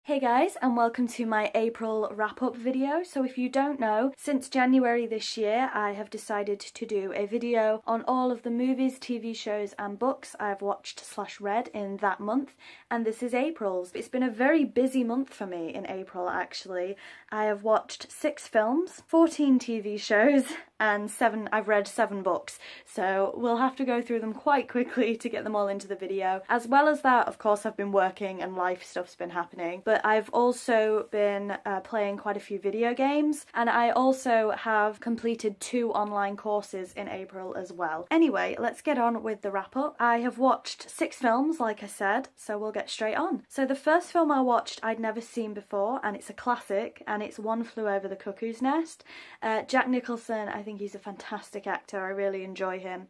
Hey guys, and welcome to my April wrap-up video. So if you don't know, since January this year I have decided to do a video on all of the movies, TV shows and books I've watched/read in that month, and this is April's. It's been a very busy month for me in April actually. I have watched 6 films, 14 TV shows and I've read 7 books, so we'll have to go through them quite quickly to get them all into the video. As well as that, of course, I've been working and life stuff's been happening, but I've also been playing quite a few video games, and I also have completed 2 online courses in April as well. Anyway, let's get on with the wrap up. I have watched 6 films, like I said, so we'll get straight on. So the first film I watched I'd never seen before, and it's a classic, and it's One Flew Over the Cuckoo's Nest. Jack Nicholson, I think he's a fantastic actor. I really enjoy him.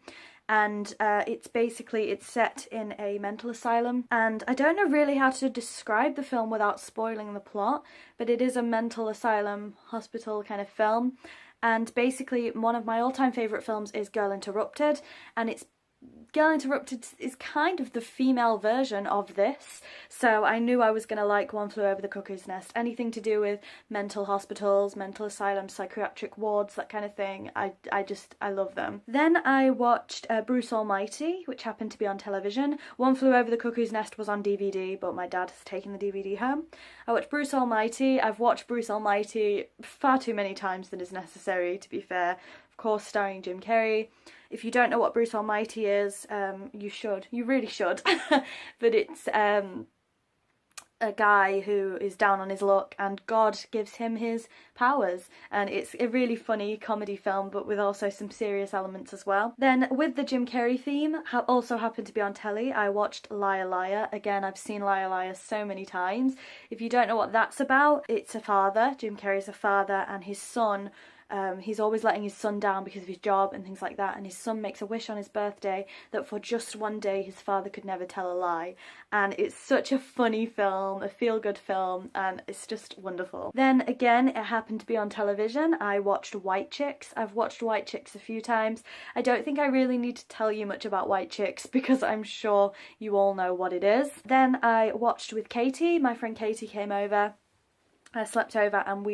And it's set in a mental asylum, and I don't know really how to describe the film without spoiling the plot, but it is a mental asylum hospital kind of film. And basically one of my all-time favourite films is Girl Interrupted, and Girl Interrupted is kind of the female version of this, so I knew I was going to like One Flew Over the Cuckoo's Nest. Anything to do with mental hospitals, mental asylums, psychiatric wards, that kind of thing, I love them. Then I watched Bruce Almighty, which happened to be on television. One Flew Over the Cuckoo's Nest was on DVD, but my dad has taken the DVD home. I watched Bruce Almighty. I've watched Bruce Almighty far too many times than is necessary, to be fair. Of course, starring Jim Carrey. If you don't know what Bruce Almighty is, you should. You really should. But it's a guy who is down on his luck and God gives him his powers. And it's a really funny comedy film, but with also some serious elements as well. Then with the Jim Carrey theme, also happened to be on telly, I watched Liar Liar. Again, I've seen Liar Liar so many times. If you don't know what that's about, it's a father. Jim Carrey's a father, and his son, he's always letting his son down because of his job and things like that, and his son makes a wish on his birthday that for just one day his father could never tell a lie. And it's such a funny film, a feel-good film, and it's just wonderful. Then again, it happened to be on television. I watched White Chicks. I've watched White Chicks a few times. I don't think I really need to tell you much about White Chicks because I'm sure you all know what it is. Then I watched with Katie. My friend Katie came over. I slept over and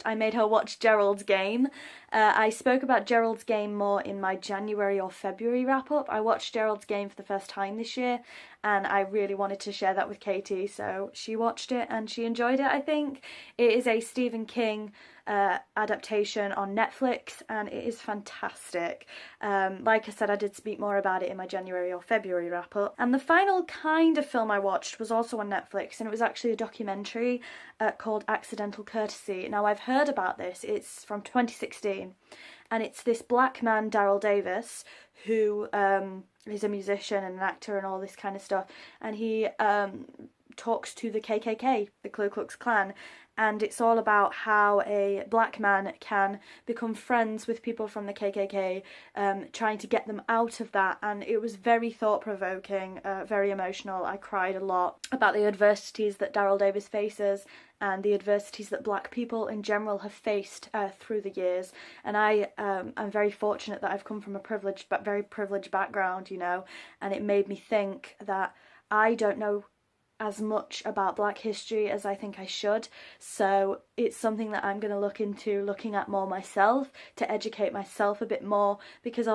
I made her watch Gerald's Game. I spoke about Gerald's Game more in my January or February wrap up. I watched Gerald's Game for the first time this year, and I really wanted to share that with Katie, so she watched it and she enjoyed it, I think. It is a Stephen King adaptation on Netflix, and it is fantastic. Like I said, I did speak more about it in my January or February wrap up. And the final kind of film I watched was also on Netflix, and it was actually a documentary called Accidental Courtesy. Now, I've heard about this. It's from 2016, and it's this black man, Daryl Davis, who is a musician and an actor and all this kind of stuff, and he talks to the KKK, the Ku Klux Klan, and it's all about how a black man can become friends with people from the KKK, trying to get them out of that. And it was very thought-provoking, very emotional. I cried a lot about the adversities that Daryl Davis faces and the adversities that black people in general have faced through the years. And I'm very fortunate that I've come from a very privileged background, you know, and it made me think that I don't know as much about black history as I think I should, so it's something that I'm going to look into looking at more myself, to educate myself a bit more, because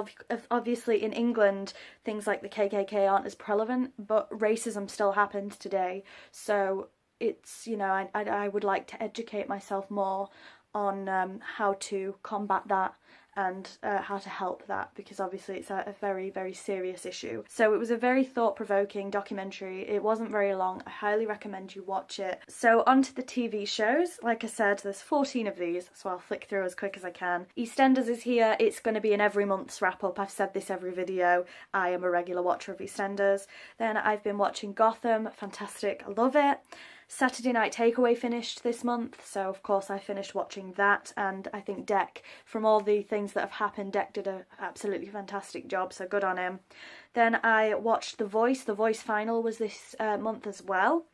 obviously in England things like the KKK aren't as prevalent, but racism still happens today, so it's, you know, I would like to educate myself more on how to combat that and how to help that, because obviously it's a very, very serious issue. So it was a very thought-provoking documentary. It wasn't very long. I highly recommend you watch it. So on to the TV shows. Like I said, there's 14 of these, so I'll flick through as quick as I can. EastEnders is here. It's going to be an every month's wrap-up. I've said this every video. I am a regular watcher of EastEnders. Then I've been watching Gotham. Fantastic. I love it. Saturday Night Takeaway finished this month, so of course I finished watching that, and I think Dec, from all the things that have happened, Dec did an absolutely fantastic job, so good on him. Then I watched The Voice. The Voice final was this month as well.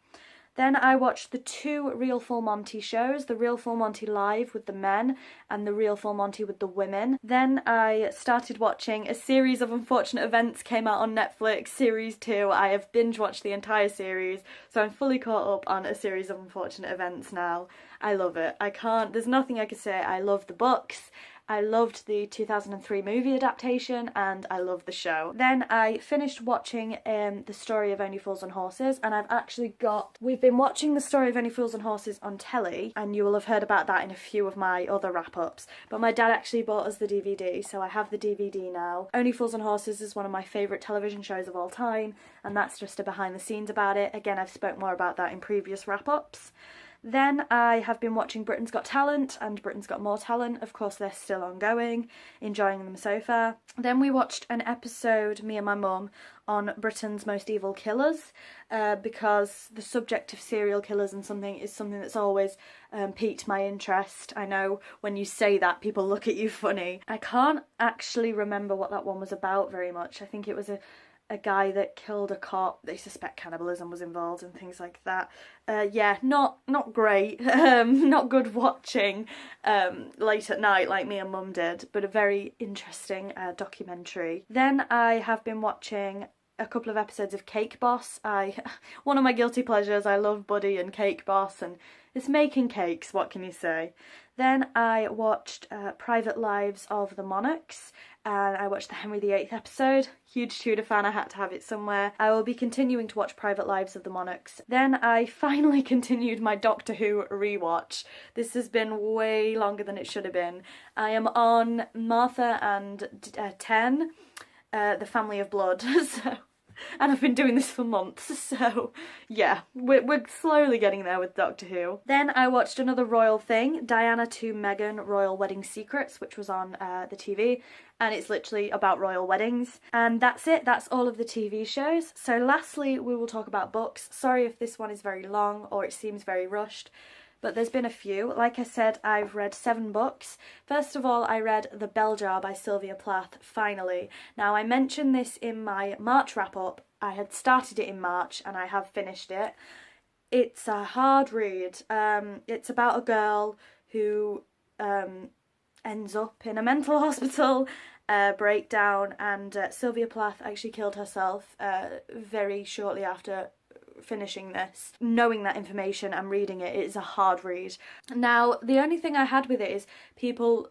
Then I watched the 2 Real Full Monty shows, the Real Full Monty Live with the men and the Real Full Monty with the women. Then I started watching A Series of Unfortunate Events came out on Netflix, series 2. I have binge watched the entire series, so I'm fully caught up on A Series of Unfortunate Events now. I love it. there's nothing I could say. I love the books. I loved the 2003 movie adaptation, and I love the show. Then I finished watching The Story of Only Fools and Horses, and we've been watching The Story of Only Fools and Horses on telly, and you will have heard about that in a few of my other wrap-ups, but my dad actually bought us the DVD, so I have the DVD now. Only Fools and Horses is one of my favourite television shows of all time, and that's just a behind the scenes about it. Again, I've spoke more about that in previous wrap-ups. Then I have been watching Britain's Got Talent and Britain's Got More Talent. Of course, they're still ongoing, enjoying them so far. Then we watched an episode, me and my mum, on Britain's Most Evil Killers, because the subject of serial killers and something that's always piqued my interest. I know when you say that, people look at you funny. I can't actually remember what that one was about very much. I think it was a guy that killed a cop. They suspect cannibalism was involved and things like that. Yeah, not great. Not good watching late at night like me and mum did, but a very interesting documentary. Then I have been watching a couple of episodes of Cake Boss. One of my guilty pleasures. I love Buddy and Cake Boss, and it's making cakes, what can you say? Then I watched Private Lives of the Monarchs, and I watched the Henry VIII episode. Huge Tudor fan, I had to have it somewhere. I will be continuing to watch Private Lives of the Monarchs. Then I finally continued my Doctor Who rewatch. This has been way longer than it should have been. I am on Martha and 10, the Family of Blood, and I've been doing this for months, so yeah, we're slowly getting there with Doctor Who. Then I watched another royal thing, Diana to Meghan Royal Wedding Secrets, which was on the TV, and it's literally about royal weddings. And that's it, that's all of the TV shows. So lastly, we will talk about books. Sorry if this one is very long or it seems very rushed, but there's been a few. Like I said, I've read 7 books. First of all, I read The Bell Jar by Sylvia Plath, finally. Now, I mentioned this in my March wrap-up. I had started it in March and I have finished it. It's a hard read. It's about a girl who ends up in a mental hospital breakdown, and Sylvia Plath actually killed herself very shortly after finishing this. Knowing that information and reading it, it is a hard read. Now, the only thing I had with it is people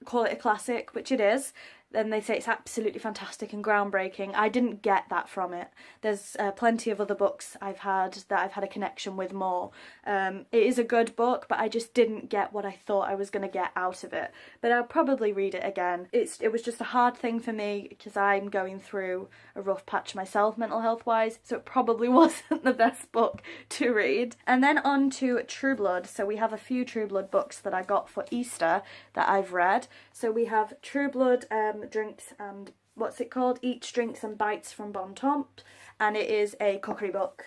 call it a classic, which it is. Then they say it's absolutely fantastic and groundbreaking. I didn't get that from it. There's plenty of other books I've had a connection with more. It is a good book, but I just didn't get what I thought I was going to get out of it. But I'll probably read it again. It was just a hard thing for me because I'm going through a rough patch myself, mental health wise, so it probably wasn't the best book to read. And then on to True Blood. So we have a few True Blood books that I got for Easter that I've read. So we have True Blood, Drinks and what's it called? Eats, Drinks and Bites from Bon Temps, and it is a cookery book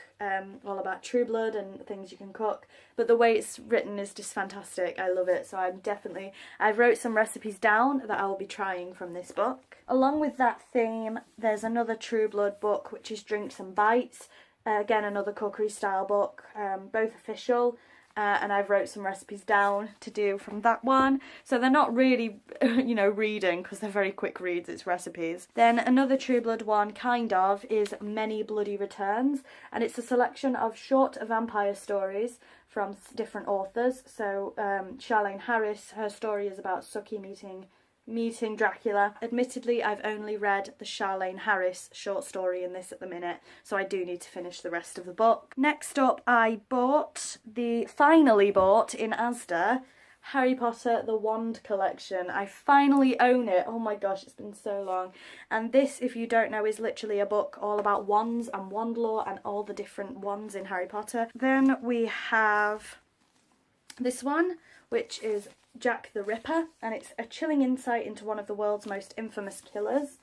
all about true blood and things you can cook, but the way it's written is just fantastic. I love it, so I've wrote some recipes down that I will be trying from this book. Along with that theme, there's another True Blood book which is Drinks and Bites, again another cookery style book, both official. And I've wrote some recipes down to do from that one. So they're not really, reading, because they're very quick reads, it's recipes. Then another True Blood one, kind of, is Many Bloody Returns. And it's a selection of short vampire stories from different authors. So Charlaine Harris, her story is about Sookie meeting Dracula. Admittedly, I've only read the Charlaine Harris short story in this at the minute, so I do need to finish the rest of the book. Next up, I finally bought in Asda, Harry Potter The Wand Collection. I finally own it. Oh my gosh, it's been so long. And this, if you don't know, is literally a book all about wands and wand lore and all the different wands in Harry Potter. Then we have this one, which is Jack the Ripper, and it's a chilling insight into one of the world's most infamous killers,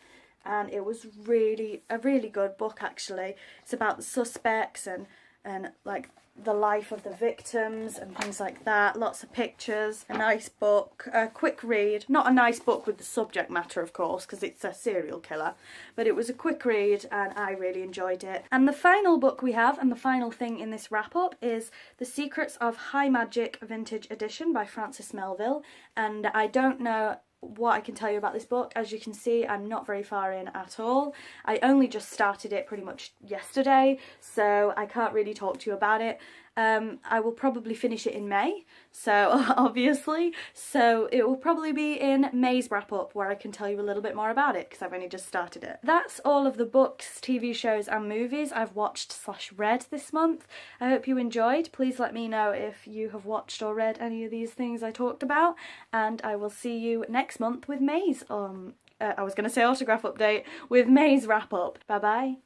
and it was a really good book actually. It's about the suspects and like the life of the victims and things like that. Lots of pictures, a nice book, a quick read. Not a nice book with the subject matter, of course, because it's a serial killer, but it was a quick read and I really enjoyed it. And the final book we have, and the final thing in this wrap-up, is The Secrets of High Magic Vintage Edition by Frances Melville. And I don't know what I can tell you about this book. As you can see, I'm not very far in at all. I only just started it pretty much yesterday, so I can't really talk to you about it. I will probably finish it in May, so obviously, so it will probably be in May's wrap-up where I can tell you a little bit more about it because I've only just started it. That's all of the books, TV shows and movies I've watched/read this month. I hope you enjoyed. Please let me know if you have watched or read any of these things I talked about, and I will see you next month with May's I was going to say autograph update, with May's wrap-up. Bye bye.